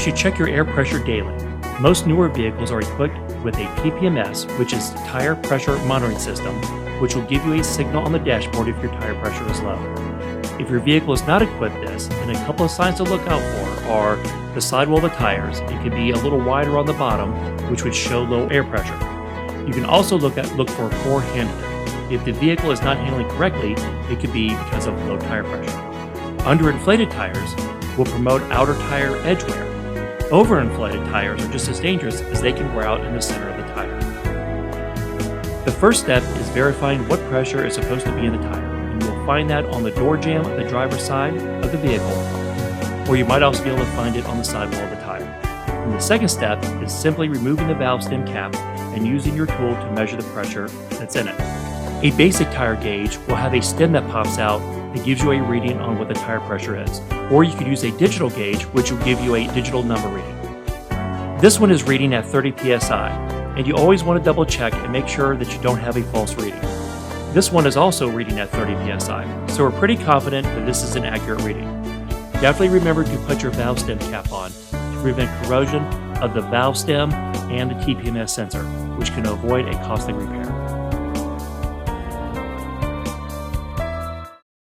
should check your air pressure daily. Most newer vehicles are equipped with a TPMS, which is Tire Pressure Monitoring System, which will give you a signal on the dashboard if your tire pressure is low. If your vehicle is not equipped with this, then a couple of signs to look out for are the sidewall of the tires. It could be a little wider on the bottom, which would show low air pressure. You can also look for poor handling. If the vehicle is not handling correctly, it could be because of low tire pressure. Underinflated tires will promote outer tire edge wear. Overinflated tires are just as dangerous as they can wear out in the center of the tire. The first step is verifying what pressure is supposed to be in the tire, and you will find that on the door jamb of the driver's side of the vehicle, or you might also be able to find it on the sidewall of the tire. And the second step is simply removing the valve stem cap and using your tool to measure the pressure that's in it. A basic tire gauge will have a stem that pops out that gives you a reading on what the tire pressure is. Or you could use a digital gauge, which will give you a digital number reading. This one is reading at 30 psi, and you always want to double check and make sure that you don't have a false reading. This one is also reading at 30 psi, so we're pretty confident that this is an accurate reading. Definitely remember to put your valve stem cap on to prevent corrosion of the valve stem and the TPMS sensor, which can avoid a costly repair.